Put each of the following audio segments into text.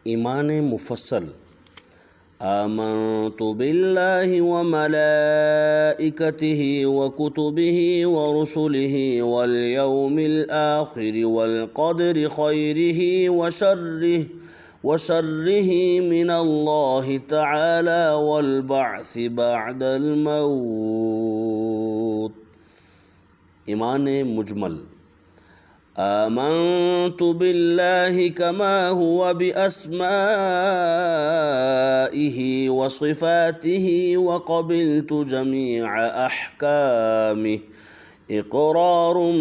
ईमान मुफस्सल। आमन्तु बिल्लाहि व मलाइकतिहि व कुतुबिहि व रुसुलिहि वल यौमिल आखिर वल क़द्रि खैरिहि व शर्रिहि मिनल्लाहि तआला वल बअ्सि बअदल मौत। ईमान मुजमल। आमन्तु बिल्लाहि कमा हुवा बिअस्माइहि व सिफ़ातिहि व क़बिलतु जमीअ अहकामिहि इक़रारुन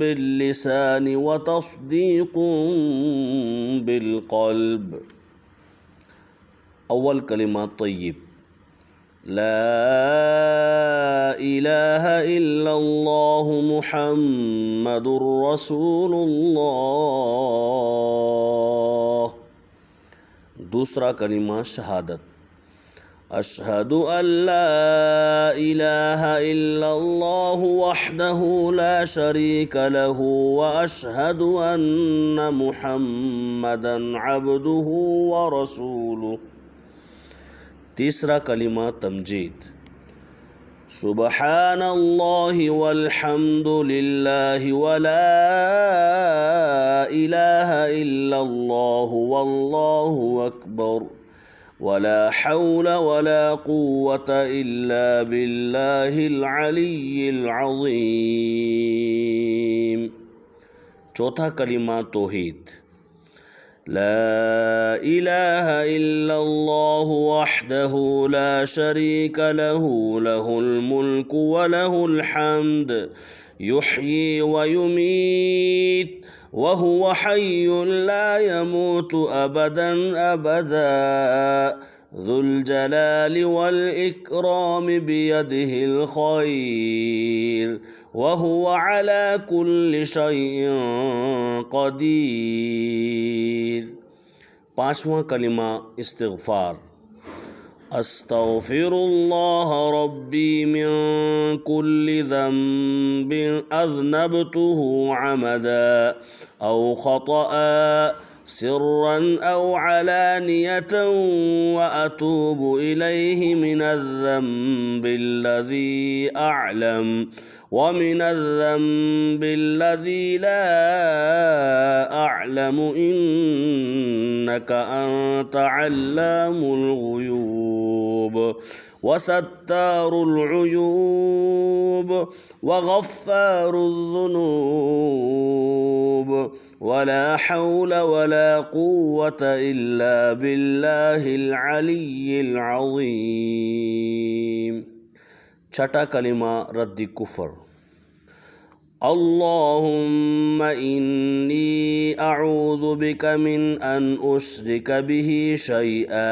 बिल्लिसानि व तस्दीक़ुन बिलक़ल्ब। अव्वल कलिमा तय्यब, ला इलाहा इल्लल्लाहु मुहम्मदुर रसूलुल्लाह। दूसरा कलिमा शहादत, अशहदु अल्ला इलाहा इल्लल्लाहु वहदहु ला शरीका लहु व अशहदु अन्न मुहम्मदन अब्दुहु व रसूलुहु। तीसरा कलिमा तमजीद, सुब्हानल्लाहि वल्हम्दुलिल्लाहि व ला इलाहा इल्लल्लाहु वल्लाहु अकबर वला हौला वला कुव्वता इल्ला बिल्लाहिल अलिय्यिल अज़ीम। चौथा कलिमा तौहीद, ला इलाहा इल्लल्लाहु वहदहु ला शरीका लहु लहुल मुल्कु व लहुल हम्द युह्यी व युमीत व हुवा हय्युन ला यमूतु अबदन अबदा ज़ुल जलालि वल इकराम बियदिहिल खैर व हुवा अला कुल्लि शैइन क़दीर। पाँचवां कलिमा इस्तिग़फ़ार, अस्तग़फ़िरुल्लाह रब्बी मिन कुल्लि ज़ंबिन अज़नबतुहु अमदा औ ख़तअ सिर्रन औ अलानियतन व अतूबु इलैहि मिनज़्ज़ंबिल्लज़ी अअलम व मिनज़्ज़ंबिल्लज़ी ला अअलम इन्नका अंत अल्लामुल ग़ुयूब व सत्तारुल उयूब व गफ़्फ़ारुज़ ज़ुनूब वला हौला वला कुव्वता इल्ला बिल्लाहिल अलिय्यिल अज़ीम। छठा कलिमा रद्द कुफ़र, अल्लाहुम्मा इन्नी अऊज़ु बिका मिन अन उश्रिका बिही शैआ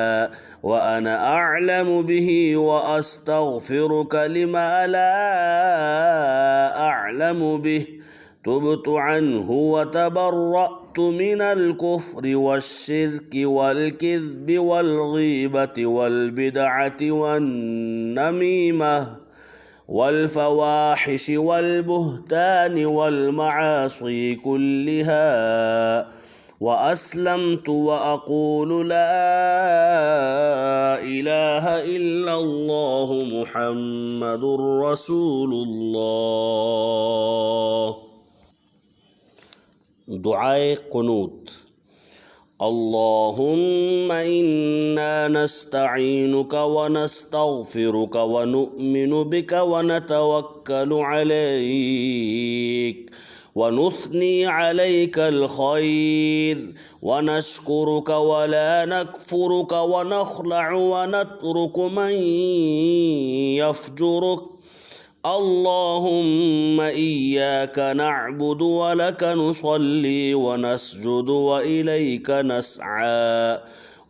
व अना अअलमु बिही व अस्तग़फिरुका लिमा ला अअलमु बिही तुब्तु अन्हु व तबर्रअतु मिनल कुफ्रि वश्शिर्कि वल किज़्बि वल गीबति वल बिदअति वन नमीमह वल फ़वाहिशि वल बुहतानि वल मआसी कुल्लिहा व अस्लमतु व अक़ूलु ला इलाहा इल्लल्लाहु मुहम्मदुर रसूलुल्लाह। दुआए क़ुनूत, अल्लाहुम्मा इन्ना नस्तईनुका व नस्तग़फिरुका व नुअ्मिनु बिका व नतवक्कलु अलैक व नुस्नी अलैकल खैर व नश्कुरुका व ला नकफुरुका व नख़लअु व नत्रुकु मन यफ़जुरुक। अल्लाहुम्मा इय्याका नअबुदु व लका नुसल्ली व नस्जुदु व इलैका नस्आ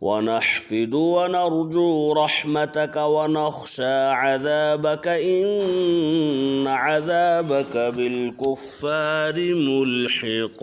व नहफ़िदु व नरजू रहमतक व नख़शा अज़ाबक इन्न अज़ाबक बिल कुफ़्फ़ारि मुल्हिक़।